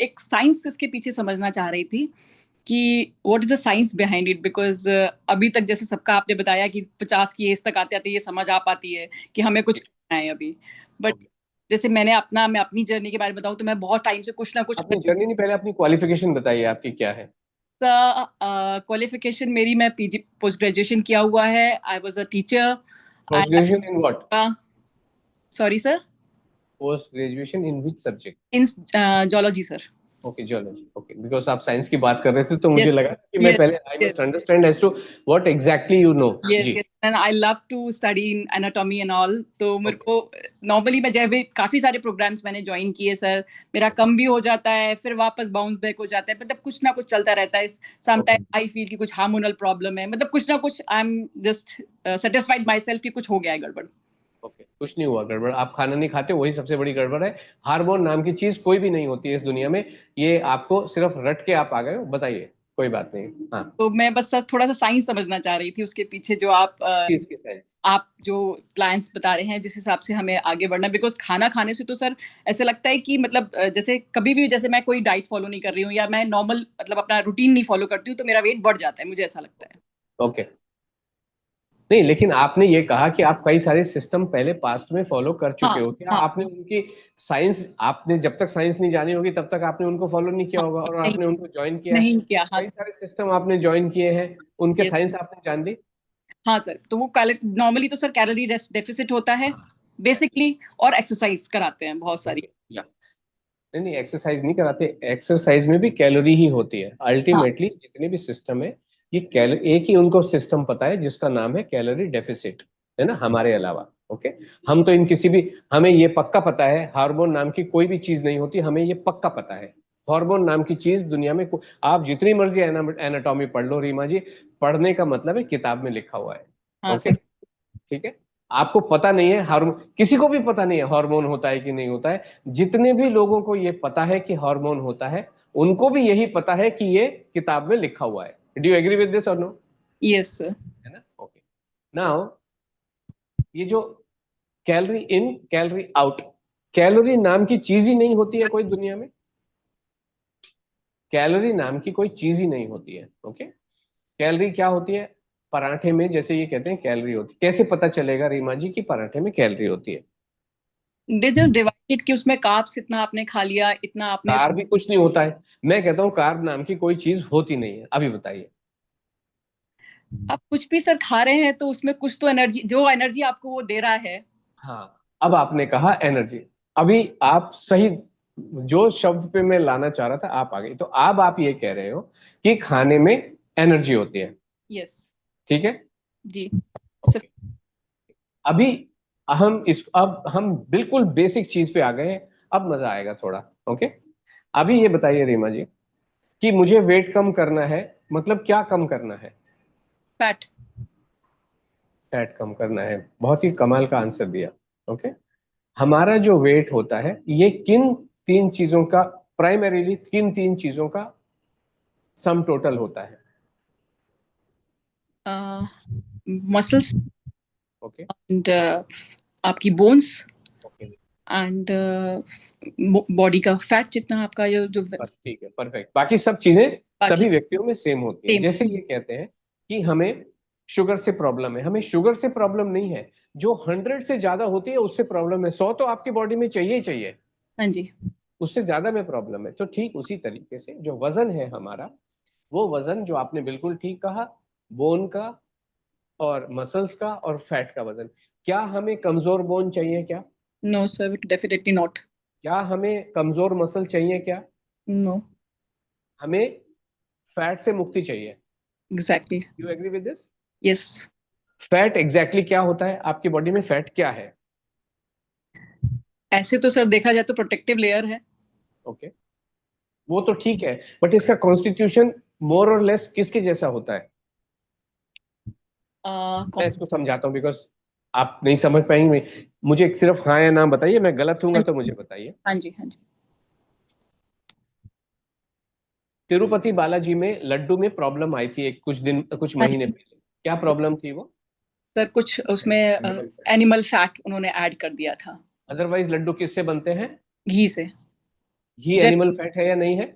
एक साइंस इसके पीछे समझना चाह रही थी कि what is the science behind it, because अभी तक जैसे सबका आपने बताया कि 50 की एज तक आते आते ये समझ आ पाती है कि हमें कुछ करना है अभी, बट जैसे मैं अपनी जर्नी के बारे में बताऊं तो मैं बहुत टाइम से कुछ ना कुछ। अपनी जर्नी नहीं, पहले अपनी क्वालिफिकेशन बताइए, आपकी क्या है? क्वालिफिकेशन मेरी, मैं पीजी पोस्ट ग्रेजुएशन किया हुआ है। I was a teacher. Post graduation in what? Sorry sir. Post graduation in which subject? In zoology sir. Okay, geology. Okay, because आप साइंस की बात कर रहे थे तो यस मुझे लगा कि मैं यस पहले I yes must understand as to what exactly you know. Yes ji. Yes and I love to study in anatomy and all. तो मेरे ओके। को नॉर्मली मैं जब भी काफी सारे प्रोग्राम्स मैंने ज्वाइन किए सर, मेरा कम भी हो जाता है, फिर वापस बाउंस बैक हो जाता है, मतलब कुछ ना कुछ चलता रहता है। ओके। समटाइम आई फील कि कुछ हार्मोनल प्रॉब्लम है, मतलब कुछ ना कुछ I am just satisfied my self कि कुछ हो गया है गड़बड़। ओके, कुछ नहीं हुआ गड़बड़, आप खाना नहीं खाते, वही सबसे बड़ी गड़बड़ है। हार्मोन नाम की चीज कोई भी नहीं होती है इस दुनिया में, ये आपको सिर्फ रट के आप आ गए हो। बताइए, कोई बात नहीं। हाँ। तो मैं बस सर थोड़ा सा साइंस समझना चाह रही थी उसके पीछे, जो किस चीज की साइंस? आप जो प्लान्स बता रहे हैं जिस हिसाब से हमें आगे बढ़ना, बिकॉज खाना खाने से तो सर ऐसे लगता है कि मतलब जैसे कभी भी जैसे मैं कोई डाइट फॉलो नहीं कर रही हूँ या मैं नॉर्मल मतलब अपना रूटीन नहीं फॉलो करती हूँ तो मेरा वेट बढ़ जाता है, मुझे ऐसा लगता है। ओके। नहीं, लेकिन आपने ये कहा कि आप कई सारे सिस्टम पहले पास्ट में फॉलो कर चुके हाँ हो, क्या हाँ आपने उनकी साइंस, आपने जब तक साइंस नहीं जानी होगी तब तक आपने उनको फॉलो नहीं किया हाँ। होगा, और नहीं, आपने उनको ज्वाइन किया है नहीं तो किया। हाँ कई सारे सिस्टम आपने ज्वाइन किए हैं, उनके ये, साइंस आपने जान ली। हाँ सर, तो वो नॉर्मली तो सर कैलोरी डेफिसिट होता है हाँ। बेसिकली, और एक्सरसाइज कराते हैं बहुत सारी। ओके, या नहीं नहीं, एक्सरसाइज नहीं कराते, एक्सरसाइज में भी कैलोरी ही होती है हाँ अल्टीमेटली, जितने भी सिस्टम है ये एक ही उनको सिस्टम पता है जिसका नाम है कैलोरी डेफिसिट, है ना, हमारे अलावा। ओके। हम तो इन किसी भी, हमें ये पक्का पता है हार्मोन नाम की कोई भी चीज नहीं होती, हमें ये पक्का पता है। हार्मोन नाम की चीज दुनिया में आप जितनी मर्जी एनाटॉमी पढ़ लो रीमा जी, पढ़ने का मतलब है किताब में लिखा हुआ है। हाँ ओके, सर। ठीक है। आपको पता नहीं है हार्मोन, किसी को भी पता नहीं है हार्मोन होता है कि नहीं होता है। जितने भी लोगों को ये पता है कि हार्मोन होता है, उनको भी यही पता है कि ये किताब में लिखा हुआ है। Do you agree with this और नो? Yes sir. है ना? ओके। नाउ, ये जो calorie in calorie out, calorie नाम की चीज ही नहीं होती है कोई दुनिया में, कैलोरी नाम की कोई चीज ही नहीं होती है। ओके। कैलोरी क्या होती है? पराठे में जैसे ये कहते हैं कैलोरी होती है, कैसे पता चलेगा रीमा जी की पराठे में कैलोरी होती है? दे जस्ट डिवाइडेड कि उसमें कार्ब्स इतना आपने खा लिया, इतना आपने। कार्ब भी कुछ नहीं होता है, मैं कहता हूँ कार्ब नाम की कोई चीज होती नहीं है। अभी बताइए। आप कुछ भी सर खा रहे हैं तो उसमें कुछ तो एनर्जी, जो एनर्जी आपको वो दे रहा है। हाँ, अब आपने कहा एनर्जी, अभी आप सही, जो शब्द पे मैं लाना चाह रहा था आप आ गई। तो अब आप ये कह रहे हो कि खाने में एनर्जी होती है, यस। ठीक है। जी सर। ओके। अभी अब हम बिल्कुल बेसिक चीज पे आ गए हैं, अब मजा आएगा थोड़ा। ओके। अभी ये बताइए रीमा जी कि मुझे वेट कम करना है, मतलब क्या कम करना है? फैट। फैट कम करना है, बहुत ही कमाल का आंसर दिया। ओके। हमारा जो वेट होता है ये किन तीन चीजों का, प्राइमरीली किन तीन चीजों का सम टोटल होता है? Muscles okay. एंड आपकी बोन्स ओके, एंड बॉडी का फैट जितना आपका जो बस ठीक है, परफेक्ट। बाकी सब चीजें बाकी सभी व्यक्तियों में सेम होती है। सेम। जैसे ये कहते हैं कि हमें शुगर से प्रॉब्लम है, हमें शुगर से प्रॉब्लम नहीं है, जो 100 से ज्यादा होती है उससे प्रॉब्लम है। 100 तो आपकी बॉडी में चाहिए ही चाहिए, हाँ जी। उससे ज्यादा में प्रॉब्लम है। तो ठीक उसी तरीके से जो वजन है हमारा, वो वजन जो आपने बिल्कुल ठीक कहा, बोन का और मसल्स का और फैट का वजन। क्या हमें कमजोर बोन चाहिए क्या? No sir, definitely not. क्या हमें कमजोर मसल चाहिए क्या? नो। हमें फैट से मुक्ति चाहिए। Exactly. You agree with this? Yes. Fat exactly क्या होता है आपकी बॉडी में? फैट क्या है? ऐसे तो सर देखा जाए तो प्रोटेक्टिव लेयर है। ओके, वो तो ठीक है, बट इसका कॉन्स्टिट्यूशन मोर और लेस किसके जैसा होता है? मैं इसको समझाता हूँ, बिकॉज आप नहीं समझ पाएंगे। मुझे सिर्फ हाँ या ना बताइए, मैं गलत हूंगा तो मुझे बताइए। हाँ जी हाँ जी। तिरुपति बालाजी में लड्डू में प्रॉब्लम आई थी एक कुछ हाँ महीने जी पहले, क्या प्रॉब्लम थी वो? सर, कुछ उसमें एनिमल फैट। एनिमल फैट उन्होंने ऐड कर दिया था। अदरवाइज लड्डू किससे बनते हैं? घी से। घी एनिमल फैट है या नहीं है?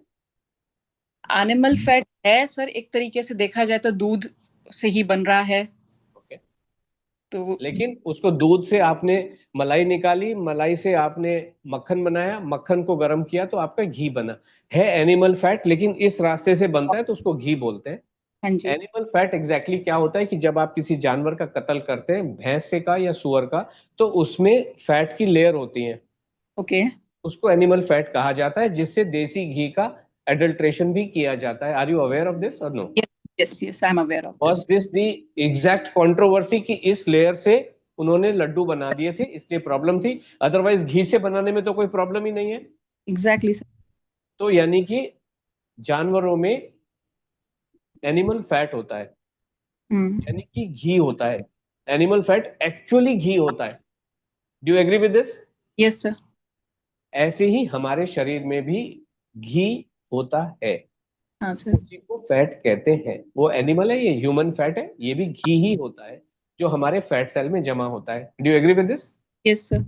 एनिमल फैट है सर, एक तरीके से देखा जाए तो दूध से ही बन रहा है ओके, तो। लेकिन उसको दूध से आपने मलाई निकाली, मलाई से आपने मक्खन बनाया, मक्खन को गर्म किया तो आपका घी बना। है एनिमल फैट, लेकिन इस रास्ते से बनता है तो उसको घी बोलते हैं। हाँ जी। एनिमल फैट एग्जैक्टली क्या होता है कि जब आप किसी जानवर का कत्ल करते हैं, भैंस से का या सुअर का, तो उसमें फैट की लेयर होती है, ओके। उसको एनिमल फैट कहा जाता है, जिससे देसी घी का एडल्ट्रेशन भी किया जाता है। Are you aware of this और no? Yes yes, I am aware of was this. This the exact controversy कि इस लेयर से उन्होंने लड्डू बना दिए थे, इसलिए प्रॉब्लम थी? अदरवाइज घी से बनाने में तो कोई प्रॉब्लम ही नहीं है। Exactly sir. तो यानी कि जानवरों में एनिमल फैट होता है, हम्म। यानी कि घी होता है। एनिमल फैट एक्चुअली घी होता है। Do you agree with this? Yes sir. ऐसे ही हमारे शरीर में भी घी होता है, हाँ सर। उसी को फैट कहते हैं। वो एनिमल है, ये ह्यूमन फैट है, ये भी घी ही होता है जो हमारे फैट सेल में जमा होता है। Do you agree with this? Yes sir.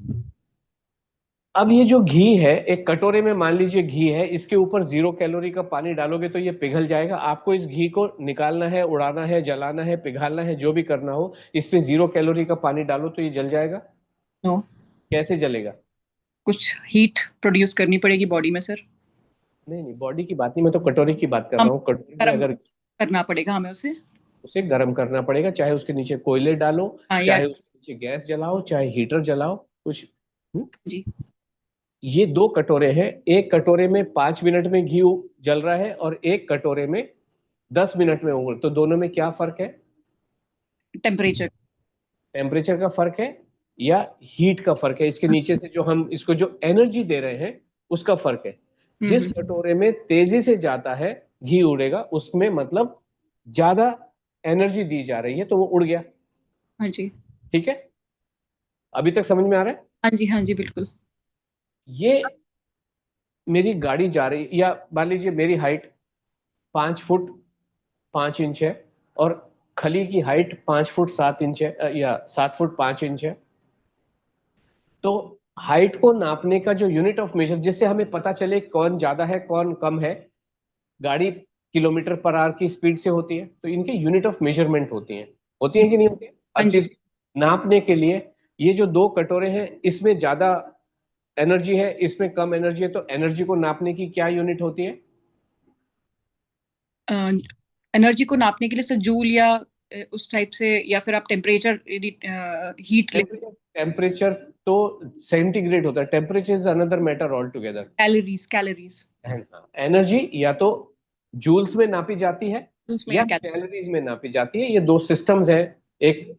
अब ये जो घी है, एक कटोरे में मान लीजिए घी है, इसके ऊपर 0 कैलोरी का पानी डालोगे तो ये पिघल जाएगा। आपको इस घी को निकालना है, उड़ाना है, जलाना है, पिघालना है, जो भी करना हो, इस पे 0 कैलोरी का पानी डालो तो ये जल जाएगा? नो। कैसे जलेगा? कुछ हीट प्रोड्यूस करनी पड़ेगी बॉडी में सर। नहीं नहीं, बॉडी की बात नहीं, मैं तो कटोरी की बात कर हम रहा हूँ। कटोरी में गर्म अगर करना पड़ेगा हमें उसे। उसे गर्म करना पड़ेगा, चाहे उसके नीचे कोयले डालो, हाँ या। चाहे उसके नीचे गैस जलाओ, चाहे हीटर जलाओ, कुछ। हम्म? जी। ये 2 कटोरे हैं, एक कटोरे में 5 मिनट में घी जल रहा है और एक कटोरे में 10 मिनट में उगल, तो दोनों में क्या फर्क है? टेम्परेचर। टेम्परेचर का फर्क है या हीट का फर्क है? इसके नीचे से जो हम इसको जो एनर्जी दे रहे हैं उसका फर्क है। जिस हम्म। कटोरे में तेजी से जाता है घी उड़ेगा, उसमें मतलब ज्यादा एनर्जी दी जा रही है, तो वो उड़ गया। हाँ जी। ठीक है, अभी तक समझ में आ रहा है? हाँ जी, हाँ जी, बिल्कुल। ये मेरी गाड़ी जा रही, या मान लीजिए मेरी हाइट 5 फुट 5 इंच है, और खली की हाइट 5 फुट 7 इंच है, या 7 फुट 5 इंच है। तो हाइट को नापने का जो यूनिट ऑफ मेजर, जिससे हमें पता चले कौन ज्यादा है कौन कम है, गाड़ी किलोमीटर पर आवर की स्पीड से होती है, तो इनके यूनिट ऑफ मेजरमेंट होती है कि नहीं होती है? हाँ हर जी। चीज नापने के लिए। ये जो 2 कटोरे हैं, इसमें ज्यादा एनर्जी है, इसमें कम एनर्जी है, तो एनर्जी को नापने की क्या यूनिट होती है? एनर्जी को नापने के लिए सर जूल या उस टाइप से, या फिर आप टेम्परेचर, हीट ले। टेम्परेचर टेम्परेचर तो सेंटीग्रेड होता है। Temperature is another matter all together. Calories, calories. Energy या तो जूल्स में नापी जाती है उसमें या या कैलोरीज में नापी जाती है। ये दो सिस्टम्स हैं, एक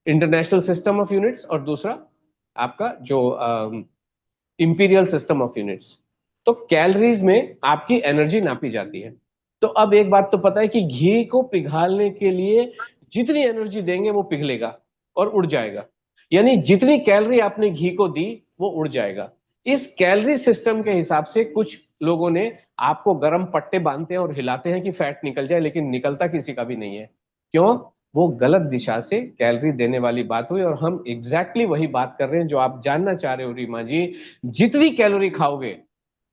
इंटरनेशनल सिस्टम ऑफ यूनिट्स और दूसरा आपका जो इंपीरियल सिस्टम ऑफ यूनिट्स। तो कैलोरीज में आपकी एनर्जी नापी जाती है। तो अब एक बात तो पता है कि घी को पिघालने के लिए जितनी एनर्जी देंगे वो पिघलेगा और उड़ जाएगा, यानी जितनी कैलोरी आपने घी को दी वो उड़ जाएगा। इस कैलोरी सिस्टम के हिसाब से कुछ लोगों ने आपको गर्म पट्टे बांधते हैं और हिलाते हैं कि फैट निकल जाए, लेकिन निकलता किसी का भी नहीं है। क्यों? वो गलत दिशा से कैलोरी देने वाली बात हुई, और हम एग्जैक्टली वही बात कर रहे हैं जो आप जानना चाह रहे हो रीमा जी। जितनी कैलोरी खाओगे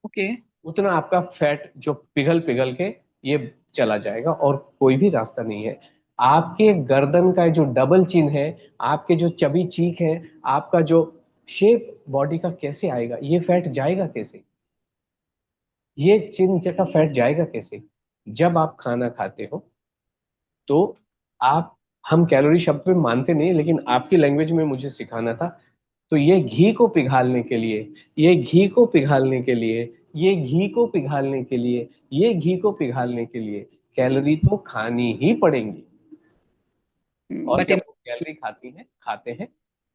ओके। उतना आपका फैट जो पिघल पिघल के ये चला जाएगा, और कोई भी रास्ता नहीं है। आपके गर्दन का जो डबल चिन है, आपके जो चबी चीक है, आपका जो शेप बॉडी का कैसे आएगा? ये फैट जाएगा कैसे? ये चिन का फैट जाएगा कैसे? जब आप खाना खाते हो तो आप, हम कैलोरी शब्द में मानते नहीं, लेकिन आपकी लैंग्वेज में मुझे सिखाना था। तो ये घी को पिघालने के लिए, ये घी को पिघालने के लिए, ये घी को पिघालने के लिए, ये घी को पिघालने के लिए कैलोरी तो खानी ही पड़ेंगी। और बट जब इन। वो कैलोरी खाते हैं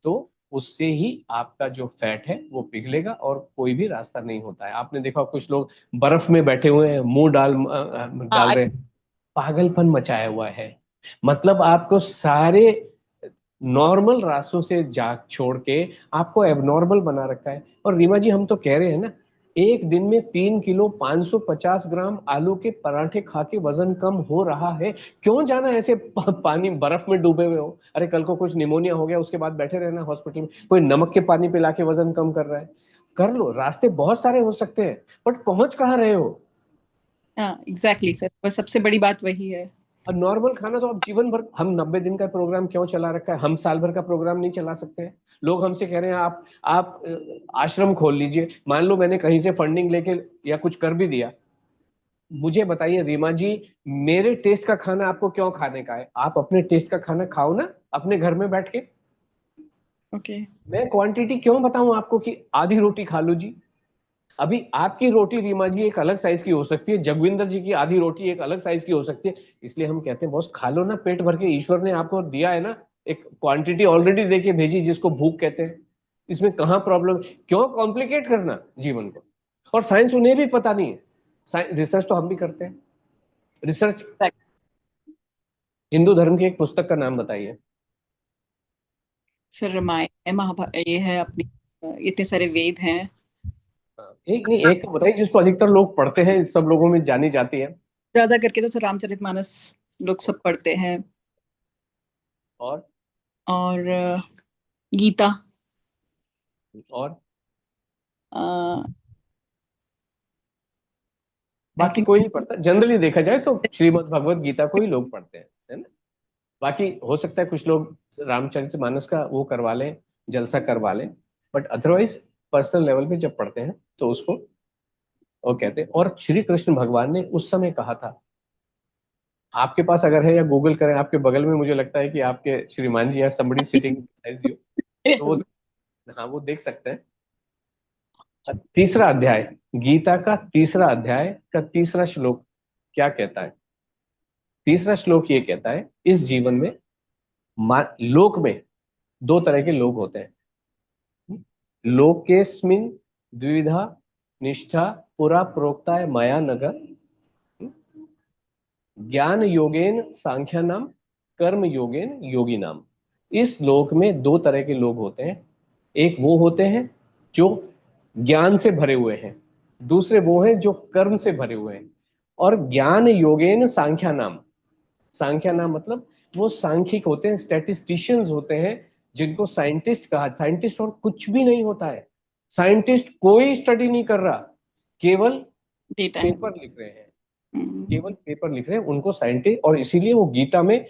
तो उससे ही आपका जो फैट है वो पिघलेगा, और कोई भी रास्ता नहीं होता है। आपने देखा कुछ लोग बर्फ में बैठे हुए हैं, मुंह डाल हाँ। रहे हैं, पागलपन मचाया हुआ है। मतलब आपको सारे नॉर्मल रास्तों से जा छोड़ के आपको एबनॉर्मल बना रखा है। और रीमा जी, हम तो कह रहे हैं ना, एक दिन में 3 किलो 550 ग्राम आलू के पराठे खा के वजन कम हो रहा है। क्यों जाना ऐसे पानी बर्फ में डूबे हुए हो? अरे कल को कुछ निमोनिया हो गया, उसके बाद बैठे रहना हॉस्पिटल में। कोई नमक के पानी पिला के वजन कम कर रहा है? कर लो, रास्ते बहुत सारे हो सकते हैं, बट पहुंच कहाँ रहे हो? हाँ एग्जैक्टली सर, बस सबसे बड़ी बात वही है। और नॉर्मल खाना तो आप जीवन भर, हम 90 दिन का प्रोग्राम क्यों चला रखा है? हम साल भर का प्रोग्राम नहीं चला सकते हैं? लोग हमसे कह रहे हैं आप आश्रम खोल लीजिए। मान लो मैंने कहीं से फंडिंग लेके या कुछ कर भी दिया, मुझे बताइए रीमा जी, मेरे टेस्ट का खाना आपको क्यों खाने का है? आप अपने टेस्ट का खाना खाओ ना अपने घर में बैठ के। ओके। मैं क्वांटिटी क्यों बताऊं आपको कि आधी रोटी खा लो जी? अभी आपकी रोटी रीमा जी एक अलग साइज की हो सकती है, जगविंदर जी की आधी रोटी एक अलग साइज की हो सकती है। इसलिए हम कहते हैं बॉस खा लो ना पेट भर के, ईश्वर ने आपको दिया है ना, एक क्वांटिटी ऑलरेडी देके भेजी जिसको भूख कहते हैं। इसमें कहाँ प्रॉब्लम? क्यों कॉम्प्लिकेट करना जीवन को? और साइंस उन्हें भी पता नहीं है, रिसर्च तो हम भी करते हैं। रिसर्च, हिंदू धर्म की एक पुस्तक का नाम बताइए। सर रामायण है, महाभारत, ये है अपनी, इतने सारे वेद हैं। हाँ, एक नहीं, एक तो बताइए जिसको अधिकतर लोग पढ़ते हैं, सब लोगों में जानी जाती है। ज्यादा करके तो सर रामचरितमानस लोग सब पढ़ते हैं। और और गीता। और आई बाकी थिंक। कोई नहीं पढ़ता, जनरली देखा जाए तो श्रीमद् भगवत गीता को ही लोग पढ़ते हैं, है ना? बाकी हो सकता है कुछ लोग रामचरितमानस का वो करवा लें, जलसा करवा लें, बट अदरवाइज पर्सनल लेवल पे जब पढ़ते हैं तो उसको वो कहते हैं। और श्री कृष्ण भगवान ने उस समय कहा था, आपके पास अगर है या गूगल करें, आपके बगल में मुझे लगता है कि आपके श्रीमान जी या somebody सिटिंग beside you, तो वो, हाँ वो देख सकते हैं। तीसरा अध्याय, गीता का तीसरा अध्याय का तीसरा श्लोक क्या कहता है? तीसरा श्लोक ये कहता है, इस जीवन में लोक में दो तरह के लोग होते हैं। लोकेस्मिन द्विविधा निष्ठा पुरा प्रोक्ता है मया नगर, ज्ञान योगेन सांख्या नाम, कर्म योगेन योगी नाम। इस लोक में दो तरह के लोग होते हैं। एक वो होते हैं जो ज्ञान से भरे हुए हैं, दूसरे वो हैं जो कर्म से भरे हुए हैं। और ज्ञान योगेन सांख्या नाम, सांख्या नाम मतलब वो सांख्यिक होते हैं, स्टैटिस्टिशियंस होते हैं, जिनको साइंटिस्ट कहा। साइंटिस्ट और कुछ भी नहीं होता है, साइंटिस्ट कोई स्टडी नहीं कर रहा, केवल डेटा है। पेपर लिख रहे हैं, केवल पेपर लिख रहे हैं, उनको साइंटिस्ट। और इसीलिए वो गीता में,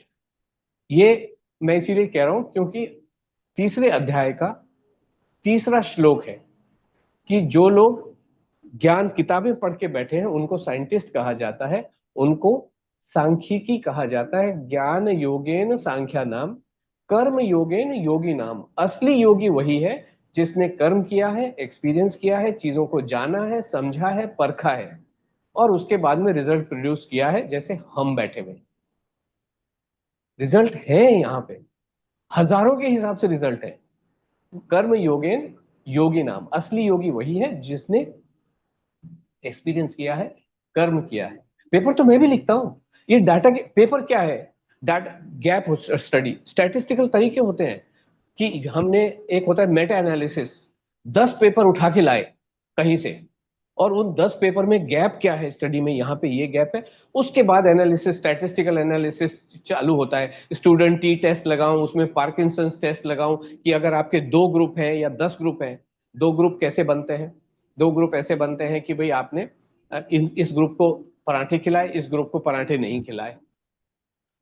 ये मैं इसीलिए कह रहा हूं क्योंकि तीसरे अध्याय का तीसरा श्लोक है कि जो लोग ज्ञान किताबें पढ़ के बैठे हैं उनको साइंटिस्ट कहा जाता है, उनको सांख्यिकी कहा जाता है। ज्ञान योगेन सांख्या नाम, कर्म योगेन योगी नाम। असली योगी वही है जिसने कर्म किया है, एक्सपीरियंस किया है, चीजों को जाना है, समझा है, परखा है, और उसके बाद में रिजल्ट प्रोड्यूस किया है। जैसे हम बैठे हुए, रिजल्ट है यहाँ पे, हजारों के हिसाब से रिजल्ट है। कर्म योगेन योगी नाम, असली योगी वही है जिसने एक्सपीरियंस किया है, कर्म किया है। पेपर तो मैं भी लिखता हूं, ये डाटा के पेपर क्या है? डाटा गैप स्टडी, स्टैटिस्टिकल तरीके होते हैं कि हमने, एक होता है मेटा एनालिसिस, 10 पेपर उठा के लाए कहीं से, और उन 10 पेपर में गैप क्या है स्टडी में, यहाँ पे ये गैप है। उसके बाद एनालिसिस, स्टैटिस्टिकल एनालिसिस चालू होता है। स्टूडेंट टी टेस्ट लगाऊं, उसमें पार्किंसंस टेस्ट लगाऊं कि अगर आपके 2 ग्रुप हैं या 10 ग्रुप हैं, 2 ग्रुप कैसे बनते हैं? 2 ग्रुप ऐसे बनते हैं कि भाई आपने इस ग्रुप को पराठे खिलाए, इस ग्रुप को पराठे नहीं खिलाए।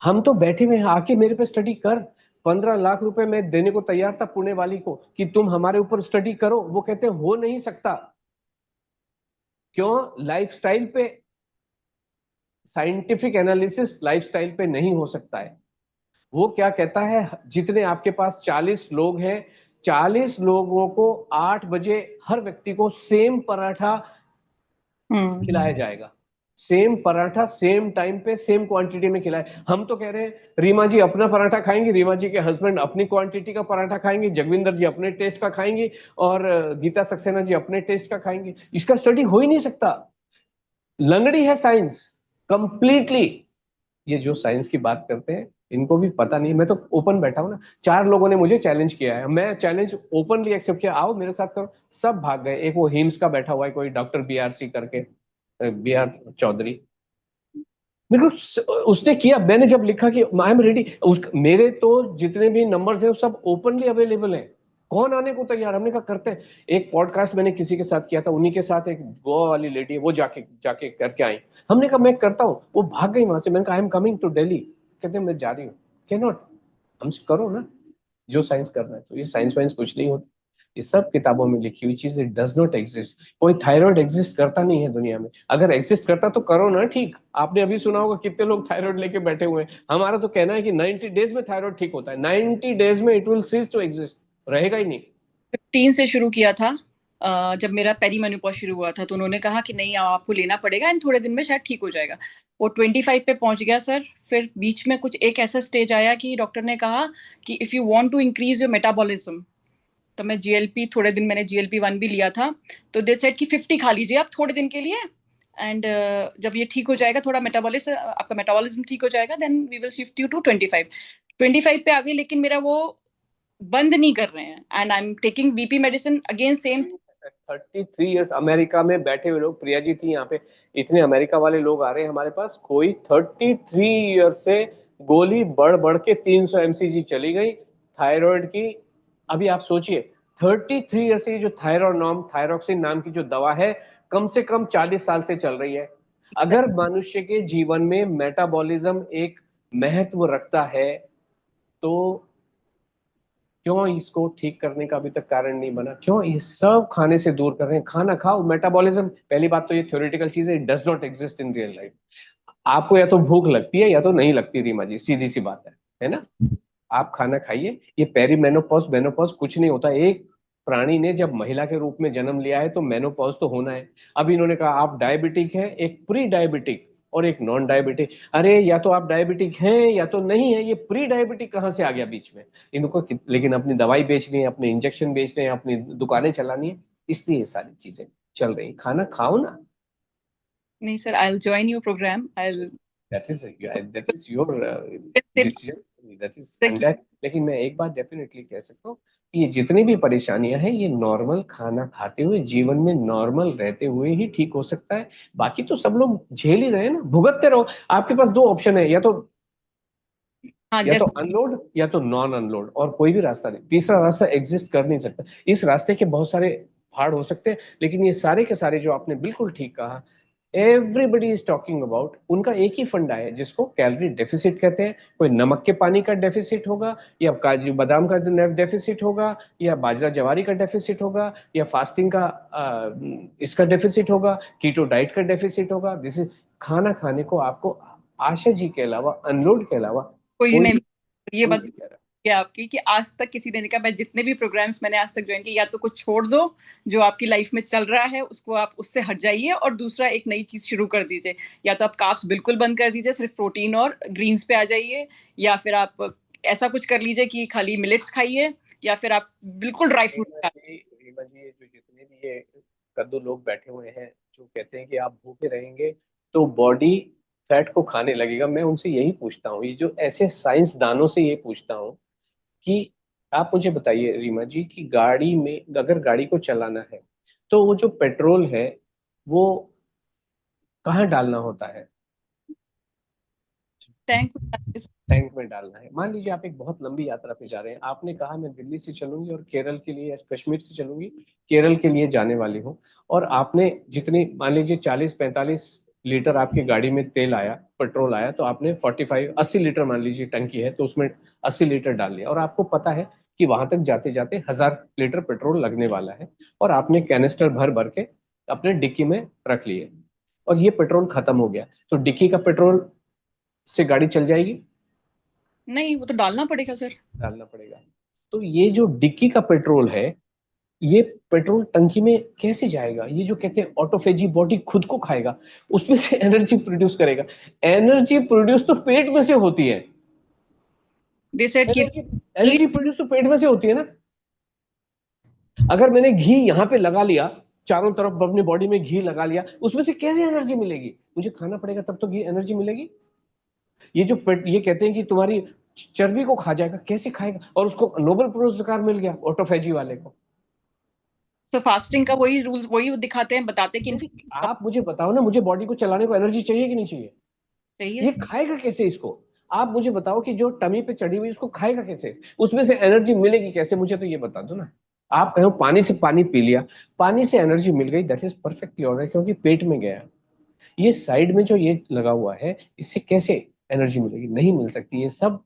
हम तो बैठे हुए हैं, आके मेरे पे स्टडी कर। 15 लाख रुपए मैं देने को तैयार था पुणे वाली को कि तुम हमारे ऊपर स्टडी करो, वो कहते हैं हो नहीं सकता। क्यों? लाइफस्टाइल पे, साइंटिफिक एनालिसिस लाइफस्टाइल पे नहीं हो सकता है। वो क्या कहता है, जितने आपके पास 40 लोग हैं, 40 लोगों को 8 बजे हर व्यक्ति को सेम पराठा खिलाया जाएगा। सेम पराठा सेम टाइम पे सेम क्वांटिटी में खिलाए। हम तो कह रहे हैं रीमा जी अपना पराठा खाएंगी, रीमा जी के हस्बैंड अपनी क्वांटिटी का पराठा खाएंगे, जगविंदर जी अपने टेस्ट का खाएंगे, और गीता सक्सेना जी अपने टेस्ट का खाएंगे। इसका स्टडी हो ही नहीं सकता। लंगड़ी है साइंस कंप्लीटली। ये जो साइंस की बात करते हैं इनको भी पता नहीं। मैं तो ओपन बैठा हूं ना, 4 लोगों ने मुझे चैलेंज किया है, मैं चैलेंज ओपनली एक्सेप्ट किया, आओ मेरे साथ करो, सब भाग गए। एक वो हिम्स का बैठा हुआ है कोई डॉक्टर BRC करके, BR चौधरी, मेरे को उसने किया। मैंने जब लिखा कि आई एम रेडी, मेरे तो जितने भी नंबर्स हैं वो सब ओपनली अवेलेबल हैं। कौन आने को तैयार? हमने कहा करते हैं। एक पॉडकास्ट मैंने किसी के साथ किया था, उन्हीं के साथ एक गोवा वाली लेडी है, वो जाके जाके करके आई। हमने कहा मैं करता हूँ, वो भाग गई वहां से। मैंने कहा I am coming to Delhi. कहते मैं जा रही हूँ। Can not. हमसे करो ना जो साइंस करना है। तो ये साइंस वाइंस कुछ नहीं होती, ये सब किताबों में लिखी हुई चीज। It does not exist. कोई थायराइड एग्जिस्ट करता नहीं है दुनिया में। अगर एग्जिस्ट करता तो करो ना ठीक। आपने अभी सुना होगा कितने लोग थायराइड लेके बैठे हुए हैं। हमारा तो कहना है कि 90 डेज में थायराइड ठीक होता है। 90 डेज में it will cease to exist, रहेगा ही नहीं। 15 से शुरू किया था। जब मेरा पेरी मेनोपॉज शुरू हुआ था तो उन्होंने कहा कि नहीं आपको लेना पड़ेगा एंड थोड़े दिन में शायद ठीक हो जाएगा। वो 25 पे पहुंच गया सर। फिर बीच में कुछ एक ऐसा स्टेज आया कि डॉक्टर ने कहा कि if you want to increase your metabolism, तो मैं जीएलपी थोड़े दिन मैंने जीएलपी 1 भी लिया था। तो दे सेड कि 50 खा लीजिए आप थोड़े दिन के लिए एंड जब ये ठीक हो जाएगा, थोड़ा मेटाबॉलिज्म आपका मेटाबॉलिज्म ठीक हो जाएगा, then we will shift you to 25। 25 पे आ गई, लेकिन मेरा वो बंद नहीं कर रहे हैं and I am taking BP medicine again same. 33 years America में बैठे हुए लोग, प्रिया जी थी यहाँ पे, इतने अमेरिका वाले लोग आ रहे हैं हमारे पास। कोई 33 ईयर से गोली बढ़ बढ़ के 300 mcg चली गई थायराइड की। अभी आप सोचिए 33 ईयर से जो थायरॉक्सिन नाम की जो दवा है, कम से कम 40 साल से चल रही है। अगर मनुष्य के जीवन में मेटाबॉलिज्म एक महत्व रखता है, तो क्यों इसको ठीक करने का अभी तक कारण नहीं बना? क्यों ये सब खाने से दूर कर रहे हैं? खाना खाओ, मेटाबॉलिज्म। पहली बात तो ये थ्योरेटिकल चीज है, it does not exist in real life. आपको या तो भूख लगती है या तो नहीं लगती, रीमा जी, सीधी सी बात है ना? आप खाना खाइए। ये पेरीमेनोपॉज मेनोपॉज कुछ नहीं होता। एक प्राणी ने जब महिला के रूप में जन्म लिया है तो मेनोपॉज तो होना है। अब इन्होंने कहा आप डायबिटिक हैं, एक प्री डायबिटिक और एक नॉन डायबिटिक। अरे या तो आप डायबिटिक हैं या तो नहीं है, ये प्री डायबिटिक कहाँ से आ गया बीच में? इनको लेकिन अपनी दवाई बेचनी है, अपने इंजेक्शन बेचने हैं, अपनी दुकानें चलानी है, इसलिए ये सारी चीजें चल रही। खाना खाओ ना। नहीं sir, I will join your programme, I will that is your decision, that is fantastic. लेकिन मैं एक बात डेफिनेटली कह सकता हूँ कि ये जितनी भी परेशानियां हैं, ये नॉर्मल खाना खाते हुए, जीवन में नॉर्मल रहते हुए ही ठीक हो सकता है। बाकी तो सब लोग झेल ही रहे हैं ना, भुगतते रहो। आपके पास दो ऑप्शन है, हाँ या तो जैसे अनलोड या तो नॉन अनलोड, और कोई भी रास्ता नहीं। तीसरा रास्ता एग्जिस्ट कर नहीं सकता। इस रास्ते के बहुत सारे फाड़ हो सकते हैं, लेकिन ये सारे के सारे जो आपने बिल्कुल ठीक कहा, एवरीबडी इज टॉकिंग अबाउट, उनका एक ही फंडा है जिसको कैलोरी डेफिसिट कहते हैं। कोई नमक के पानी का डेफिसिट होगा, या काजू बादाम का डेफिसिट होगा, या बाजरा जवारी का डेफिसिट होगा, या फास्टिंग का इसका डेफिसिट होगा, कीटो डाइट का डेफिसिट होगा। दिस इज खाना खाने को आपको आशा जी के अलावा, अनलोड के अलावा कोई कोई नहीं। ये कोई बात नहीं कह रहा। है आपकी कि आज तक किसी ने नहीं कहा। मैं जितने भी प्रोग्राम्स मैंने आज तक ज्वाइन किए, या तो कुछ छोड़ दो जो आपकी लाइफ में चल रहा है, उसको आप उससे हट जाइए और दूसरा एक नई चीज शुरू कर दीजिए। या तो आप कार्ब्स बिल्कुल बंद कर दीजिए, सिर्फ प्रोटीन और ग्रीन्स पे आ जाइए, या फिर आप ऐसा कुछ कर लीजिए कि खाली मिलेट्स खाइए, या फिर आप बिल्कुल ड्राई फ्रूट रीमा खाइए। जी, रीमा जी, ये जो जितने भी ये कद्दू लोग बैठे हुए हैं जो कहते हैं कि आप भूखे रहेंगे तो बॉडी फैट को खाने लगेगा, मैं उनसे यही पूछता हूँ, ये जो ऐसे साइंस दानों से ये पूछता हूँ कि आप मुझे बताइए रीमा जी, कि गाड़ी में अगर गाड़ी को चलाना है तो वो जो पेट्रोल है वो कहाँ डालना होता है? टैंक। टैंक में डालना है। मान लीजिए आप एक बहुत लंबी यात्रा पे जा रहे हैं, आपने कहा मैं दिल्ली से चलूंगी और केरल के लिए, या कश्मीर से चलूंगी, केरल के लिए जाने वाली हूँ। और आपने जितनी, मान लीजिए 40-45 लीटर आपकी गाड़ी में तेल आया, पेट्रोल आया, तो आपने 45-80 लीटर मान लीजिए टंकी है, तो उसमें 80 लीटर डाल लिया। और आपको पता है कि वहां तक जाते जाते 1000 लीटर पेट्रोल लगने वाला है, और आपने कैनिस्टर भर भर के अपने डिक्की में रख लिए, और ये पेट्रोल खत्म हो गया, तो डिक्की का पेट्रोल से गाड़ी चल जाएगी? नहीं, वो तो डालना पड़ेगा सर। डालना पड़ेगा। तो ये जो डिक्की का पेट्रोल है, ये पेट्रोल टंकी में कैसे जाएगा? ये जो कहते हैं ऑटोफेजी, बॉडी खुद को खाएगा, उसमें से एनर्जी प्रोड्यूस करेगा। एनर्जी प्रोड्यूस तो पेट में से होती है। दे सेड कि एनर्जी एनर्जी प्रोड्यूस तो पेट में से होती है ना। अगर मैंने घी यहाँ पे लगा लिया, चारों तरफ अपनी बॉडी में घी लगा लिया, उसमें से कैसे एनर्जी मिलेगी? मुझे खाना पड़ेगा तब तो घी एनर्जी मिलेगी। ये जो ये कहते हैं कि तुम्हारी चर्बी को खा जाएगा, कैसे खाएगा? और उसको नोबेल पुरस्कार मिल गया ऑटोफेजी वाले को। सो फास्टिंग का वही रूल वही दिखाते हैं, बताते हैं कि आप मुझे बताओ ना, मुझे बॉडी को चलाने को एनर्जी चाहिए कि नहीं चाहिए? चाहिए। ये खाएगा कैसे इसको? आप मुझे बताओ कि जो टमी पे चढ़ी हुई उसको खाएगा कैसे? उसमें से एनर्जी मिलेगी कैसे? मुझे तो ये बता दो ना। आप कहो पानी से पानी पी लिया, पानी से एनर्जी मिल गई, दैट इज परफेक्टली ऑलराइट, क्योंकि पेट में गया। ये साइड में जो ये लगा हुआ है, इससे कैसे एनर्जी मिलेगी? नहीं मिल सकती। ये सब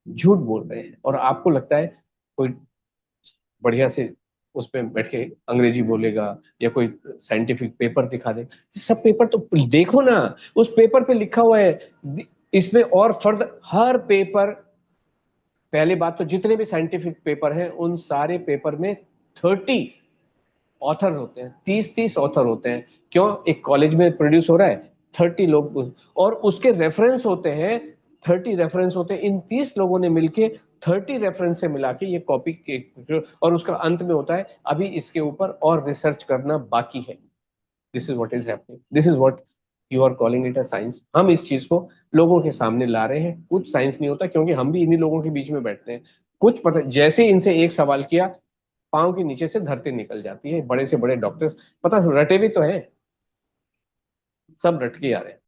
झूठ बोल रहे हैं, और आपको लगता है कोई बढ़िया से उस पे बैठ के अंग्रेजी बोलेगा या कोई साइंटिफिक पेपर दिखा दे। सब पेपर तो देखो ना, उस पेपर पे लिखा हुआ है इसमें, और फर्द हर पेपर, पहले बात तो जितने भी साइंटिफिक पेपर हैं उन सारे पेपर में 30 ऑथर होते हैं, 30 ऑथर होते हैं। क्यों? एक कॉलेज में प्रोड्यूस हो रहा है, 30 लोग, और उसके रेफरेंस होते हैं, 30 रेफरेंस होते हैं। इन 30 लोगों ने मिलके 30 रेफरेंस से मिला के ये कॉपी के, और उसका अंत में होता है अभी इसके ऊपर और रिसर्च करना बाकी है। This is what is happening, this is what you are calling it a science. हम इस चीज को लोगों के सामने ला रहे हैं। कुछ साइंस नहीं होता, क्योंकि हम भी इन्हीं लोगों के बीच में बैठते हैं। कुछ पता, जैसे इनसे एक सवाल किया, पांव के नीचे से धरती निकल जाती है। बड़े से बड़े डॉक्टर्स, पता रटे भी तो हैं, सब रट के आ रहे हैं।